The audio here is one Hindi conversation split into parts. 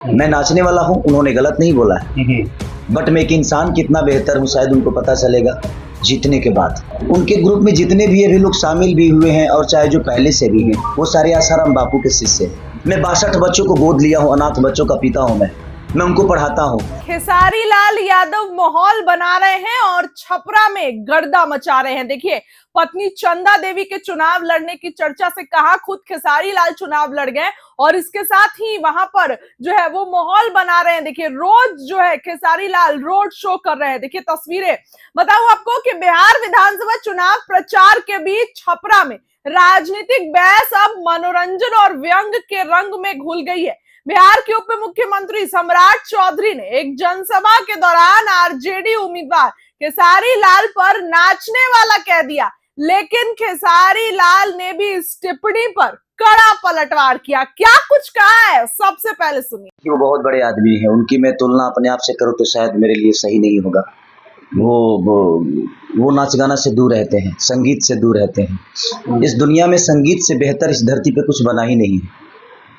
मैं नाचने वाला हूँ, उन्होंने गलत नहीं बोला है, बट मैं एक इंसान कितना बेहतर हूँ शायद उनको पता चलेगा जीतने के बाद। उनके ग्रुप में जितने भी अभी लोग शामिल भी हुए हैं और चाहे जो पहले से भी हैं, वो सारे आसाराम बापू के शिष्य हैं। मैं 62 बच्चों को गोद लिया हूँ, अनाथ बच्चों का पिता हूँ मैं उनको पढ़ाता हूँ। खेसारी लाल यादव माहौल बना रहे हैं और छपरा में गर्दा मचा रहे हैं। देखिए, पत्नी चंदा देवी के चुनाव लड़ने की चर्चा से कहा खुद खेसारी लाल चुनाव लड़ गए और इसके साथ ही वहां पर जो है वो माहौल बना रहे हैं। देखिए, रोज जो है खेसारी लाल रोड शो कर रहे हैं। देखिए तस्वीरें, बताऊं आपको कि बिहार विधानसभा चुनाव प्रचार के बीच छपरा में राजनीतिक बहस अब मनोरंजन और व्यंग के रंग में घुल गई है। बिहार के उप मुख्यमंत्री सम्राट चौधरी ने एक जनसभा के दौरान आरजेडी उम्मीदवार खेसारी लाल पर नाचने वाला कह दिया, लेकिन खेसारी लाल ने भी इस टिप्पणी पर कड़ा पलटवार किया। क्या कुछ कहा है, सबसे पहले सुनिए। वो बहुत बड़े आदमी हैं, उनकी मैं तुलना अपने आप से करूँ तो शायद मेरे लिए सही नहीं होगा। वो नाच गाना से दूर रहते हैं, संगीत से दूर रहते हैं। इस दुनिया में संगीत से बेहतर इस धरती पे कुछ बना ही नहीं है।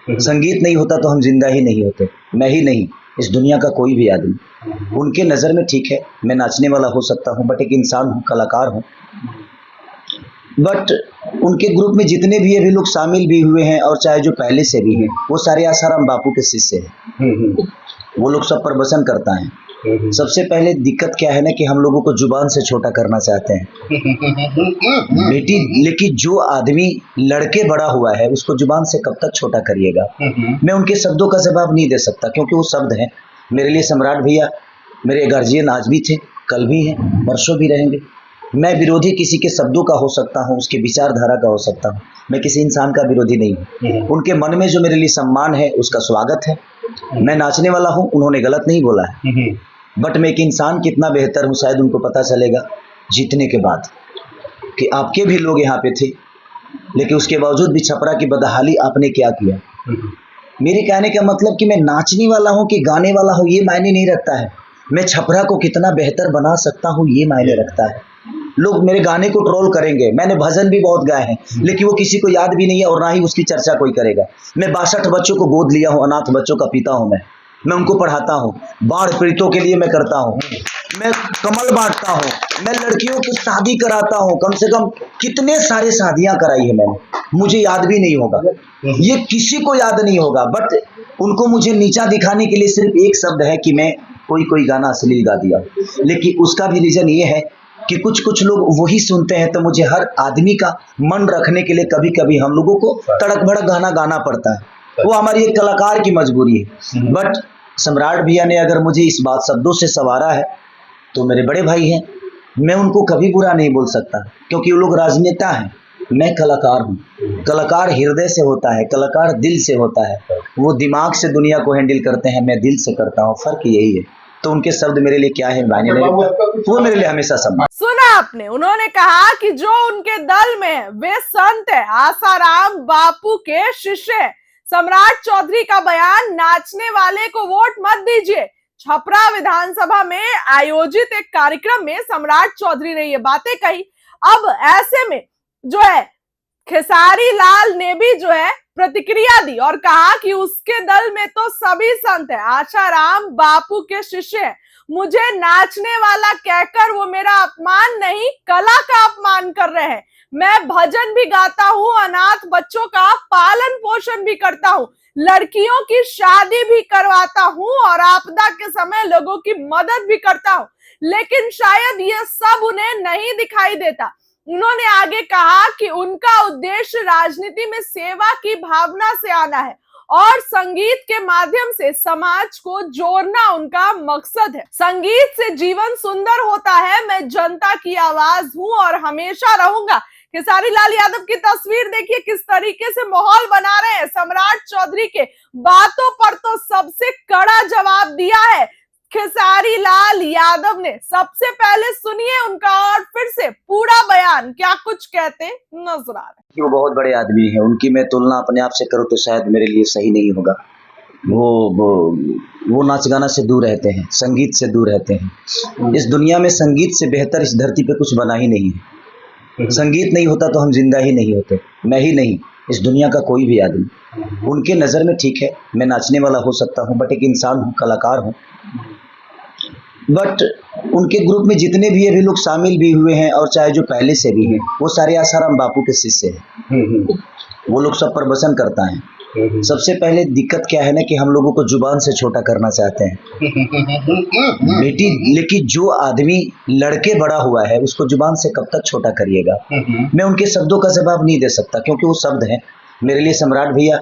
संगीत नहीं होता तो हम जिंदा ही नहीं होते, मैं ही नहीं, इस दुनिया का कोई भी आदमी। उनके नज़र में ठीक है मैं नाचने वाला हो सकता हूँ, बट एक इंसान हूँ, कलाकार हूँ। बट उनके ग्रुप में जितने भी अभी लोग शामिल भी हुए हैं और चाहे जो पहले से भी हैं, वो सारे आसाराम बापू के शिष्य हैं। वो लोग सब प्रवचन करता है। सबसे पहले दिक्कत क्या है ना कि हम लोगों को जुबान से छोटा करना चाहते हैं बेटी, लेकिन जो आदमी लड़के बड़ा हुआ है उसको जुबान से कब तक छोटा करिएगा। मैं उनके शब्दों का जवाब नहीं दे सकता क्योंकि वो शब्द हैं मेरे लिए। सम्राट भैया मेरे गार्जियन आज भी थे, कल भी हैं, परसों भी रहेंगे। मैं विरोधी किसी के शब्दों का हो सकता हूँ, उसके विचारधारा का हो सकता हूँ, मैं किसी इंसान का विरोधी नहीं हूँ। उनके मन में जो मेरे लिए सम्मान है उसका स्वागत है। मैं नाचने वाला हूँ, उन्होंने गलत नहीं बोला है, बट मैं एक इंसान कितना बेहतर हूँ शायद उनको पता चलेगा जीतने के बाद कि आपके भी लोग यहाँ पे थे, लेकिन उसके बावजूद भी छपरा की बदहाली आपने क्या किया। मेरे कहने का मतलब कि मैं नाचने वाला हूँ कि गाने वाला हूँ ये मायने नहीं रखता है, मैं छपरा को कितना बेहतर बना सकता हूँ ये मायने रखता है। लोग मेरे गाने को ट्रोल करेंगे, मैंने भजन भी बहुत गाए हैं लेकिन वो किसी को याद भी नहीं है और ना ही उसकी चर्चा कोई करेगा। मैं 62 बच्चों को गोद लिया हूँ, अनाथ बच्चों का पिता हूँ मैं उनको पढ़ाता हूँ। बाढ़ पीड़ितों के लिए मैं करता हूँ, मैं कमल बांटता हूँ, मैं लड़कियों की शादी कराता हूँ। कम से कम कितने सारे शादियां कराई है मैंने, मुझे याद भी नहीं होगा, ये किसी को याद नहीं होगा। बट उनको मुझे नीचा दिखाने के लिए सिर्फ एक शब्द है कि मैं कोई गाना अश्लील गा दिया, लेकिन उसका भी रीजन ये है कि कुछ लोग वही सुनते हैं, तो मुझे हर आदमी का मन रखने के लिए कभी कभी हम लोगों को तड़क भड़क गाना गाना पड़ता है। वो हमारी एक कलाकार की मजबूरी है। बट सम्राट भैया ने अगर मुझे इस बात शब्दों से सवारा है तो मेरे बड़े भाई हैं, मैं उनको कभी बुरा नहीं बोल सकता क्योंकि वो लोग राजनेता हैं, मैं कलाकार हूँ। कलाकार हृदय से होता है, कलाकार दिल से होता है। वो दिमाग से दुनिया को हैंडल करते हैं, मैं दिल से करता हूँ, फर्क यही है। तो उनके शब्द मेरे लिए क्या है मायने नहीं रखता, वो मेरे लिए हमेशा सम्मान। सुना आपने, उन्होंने कहा कि जो उनके दल में है वे संत है, आसाराम बापू के शिष्य है। सम्राट चौधरी का बयान, नाचने वाले को वोट मत दीजिए। छपरा विधानसभा में आयोजित एक कार्यक्रम में सम्राट चौधरी ने ये बातें कही। अब ऐसे में जो है खेसारी लाल ने भी जो है प्रतिक्रिया दी और कहा कि उसके दल में तो सभी संत है, आसाराम बापू के शिष्य है। मुझे नाचने वाला कहकर वो मेरा अपमान नहीं, कला का अपमान कर रहे हैं। मैं भजन भी गाता हूँ, अनाथ बच्चों का पालन पोषण भी करता हूँ, लड़कियों की शादी भी करवाता हूँ और आपदा के समय लोगों की मदद भी करता हूँ, लेकिन शायद ये सब उन्हें नहीं दिखाई देता। उन्होंने आगे कहा कि उनका उद्देश्य राजनीति में सेवा की भावना से आना है और संगीत के माध्यम से समाज को जोड़ना उनका मकसद है। संगीत से जीवन सुंदर होता है, मैं जनता की आवाज हूं और हमेशा रहूंगा। खेसारी लाल यादव की तस्वीर देखिए, किस तरीके से माहौल बना रहे हैं। सम्राट चौधरी के बातों पर तो सबसे कड़ा जवाब दिया है खेसारी लाल यादव ने। सबसे पहले सुनिए उनका और फिर से पूरा बयान, क्या कुछ कहते नजर आ रहे हैं। वो बहुत बड़े आदमी हैं, उनकी मैं तुलना अपने आप से करूँ तो शायद मेरे लिए सही नहीं होगा। वो नाच गाना से दूर रहते हैं, संगीत से दूर रहते हैं। इस दुनिया में संगीत से बेहतर इस धरती पे कुछ बना ही नहीं है। संगीत नहीं होता तो हम जिंदा ही नहीं होते, मैं ही नहीं, इस दुनिया का कोई भी आदमी। उनके नज़र में ठीक है, मैं नाचने वाला हो सकता हूँ, बट एक इंसान हूँ, कलाकार हूँ। बट उनके ग्रुप में जितने भी अभी लोग शामिल भी हुए हैं और चाहे जो पहले से भी हैं, वो सारे आसाराम बापू के शिष्य हैं। वो लोग सब प्रवचन करता है। सबसे पहले दिक्कत क्या है ना कि हम लोगों को जुबान से छोटा करना चाहते हैं बेटी, लेकिन जो आदमी लड़के बड़ा हुआ है उसको जुबान से कब तक छोटा करिएगा। मैं उनके शब्दों का जवाब नहीं दे सकता क्योंकि वो शब्द हैं मेरे लिए। सम्राट भैया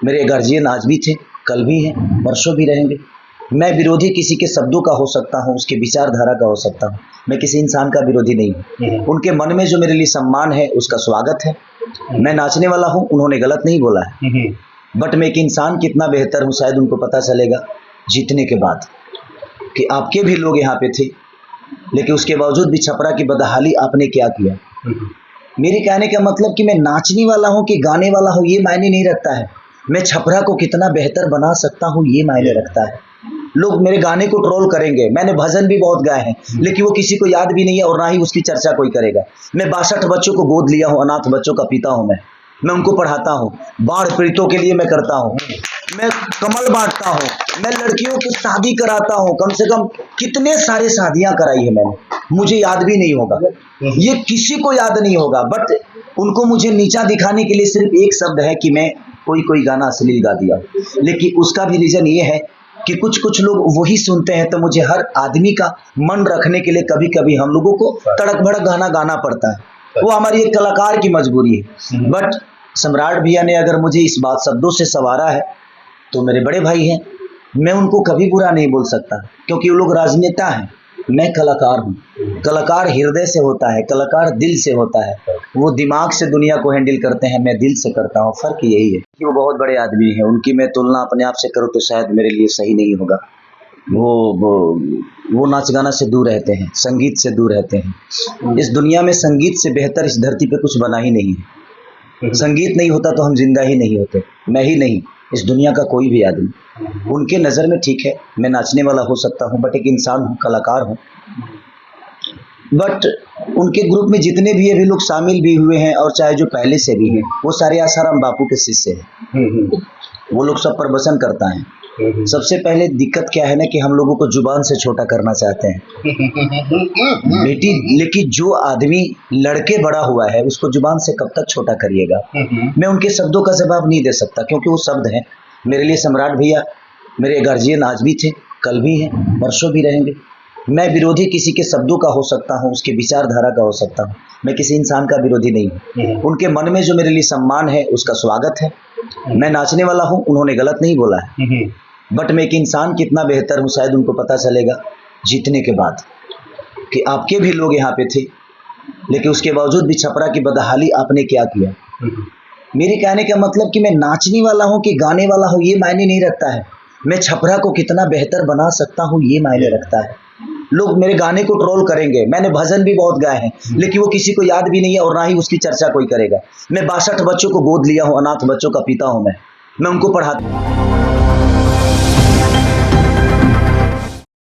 मेरे गार्जियन आज भी थे, कल भी हैं, परसों भी रहेंगे। मैं विरोधी किसी के शब्दों का हो सकता हूँ, उसके विचारधारा का हो सकता हूँ, मैं किसी इंसान का विरोधी नहीं हूँ। उनके मन में जो मेरे लिए सम्मान है उसका स्वागत है। मैं नाचने वाला हूँ, उन्होंने गलत नहीं बोला है, बट मैं एक इंसान कितना बेहतर हूँ शायद उनको पता चलेगा जीतने के बाद कि आपके भी लोग यहाँ पे थे, लेकिन उसके बावजूद भी छपरा की बदहाली आपने क्या किया। मेरे कहने का मतलब कि मैं नाचने वाला हूँ कि गाने वाला हूँ ये मायने नहीं रखता है, मैं छपरा को कितना बेहतर बना सकता हूँ ये मायने रखता है। लोग मेरे गाने को ट्रोल करेंगे, मैंने भजन भी बहुत गाए हैं लेकिन वो किसी को याद भी नहीं है और ना ही उसकी चर्चा कोई करेगा। मैं 62 बच्चों को गोद लिया हूँ, अनाथ बच्चों का पिता हूँ, मैं उनको पढ़ाता हूँ, बाढ़ पीड़ितों के लिए मैं करता हूँ, मैं कमल बांटता हूँ, मैं लड़कियों की शादी कराता हूँ। कम से कम कितने सारे शादियां कराई है मैंने, मुझे याद भी नहीं होगा, ये किसी को याद नहीं होगा। बट उनको मुझे नीचा दिखाने के लिए सिर्फ एक शब्द है कि मैं कोई गाना अश्लील गा दिया, लेकिन उसका भी रीजन ये है कि कुछ लोग वही सुनते हैं, तो मुझे हर आदमी का मन रखने के लिए कभी कभी हम लोगों को तड़क भड़क गाना गाना पड़ता है। वो हमारी एक कलाकार की मजबूरी है। बट सम्राट भैया ने अगर मुझे इस बात शब्दों से संवारा है तो मेरे बड़े भाई हैं, मैं उनको कभी बुरा नहीं बोल सकता क्योंकि वो लोग राजनेता हैं, मैं कलाकार हूँ। कलाकार हृदय से होता है, कलाकार दिल से होता है। वो दिमाग से दुनिया को हैंडल करते हैं, मैं दिल से करता हूँ। फर्क यही है कि वो बहुत बड़े आदमी हैं, उनकी मैं तुलना अपने आप से करूँ तो शायद मेरे लिए सही नहीं होगा। वो नाच गाना से दूर रहते हैं, संगीत से दूर रहते हैं। इस दुनिया में संगीत से बेहतर इस धरती पे कुछ बना ही नहीं है। संगीत नहीं होता तो हम जिंदा ही नहीं होते, मैं ही नहीं, इस दुनिया का कोई भी आदमी। उनके नज़र में ठीक है, मैं नाचने वाला हो सकता हूँ, बट एक इंसान हूँ, कलाकार हूँ। बट उनके ग्रुप में जितने भी अभी लोग शामिल भी हुए हैं और चाहे जो पहले से भी हैं, वो सारे आसाराम बापू के शिष्य हैं। वो लोग सब प्रवचन करता है। सबसे पहले दिक्कत क्या है ना कि हम लोगों को जुबान से छोटा करना चाहते हैं बेटी, लेकिन जो आदमी लड़के बड़ा हुआ है उसको जुबान से कब तक छोटा करिएगा। मैं उनके शब्दों का जवाब नहीं दे सकता क्योंकि वो शब्द हैं मेरे लिए। सम्राट भैया मेरे गार्जियन आज भी थे, कल भी हैं, परसों भी रहेंगे। मैं विरोधी किसी के शब्दों का हो सकता हूँ, उसके विचारधारा का हो सकता हूँ, मैं किसी इंसान का विरोधी नहीं हूँ। उनके मन में जो मेरे लिए सम्मान है उसका स्वागत है। मैं नाचने वाला हूँ, उन्होंने गलत नहीं बोला है, बट मैं एक इंसान कितना बेहतर हूँ शायद उनको पता चलेगा जीतने के बाद कि आपके भी लोग यहाँ पे थे, लेकिन उसके बावजूद भी छपरा की बदहाली आपने क्या किया। मेरे कहने का मतलब कि मैं नाचने वाला हूँ कि गाने वाला हूँ ये मायने नहीं रखता है, मैं छपरा को कितना बेहतर बना सकता हूँ ये मायने रखता है। लोग मेरे गाने को ट्रोल करेंगे, मैंने भजन भी बहुत गाए हैं लेकिन वो किसी को याद भी नहीं है और ना ही उसकी चर्चा कोई करेगा। मैं 62 बच्चों को गोद लिया हूँ, अनाथ बच्चों का पिता हूँ, मैं उनको पढ़ाता हूँ।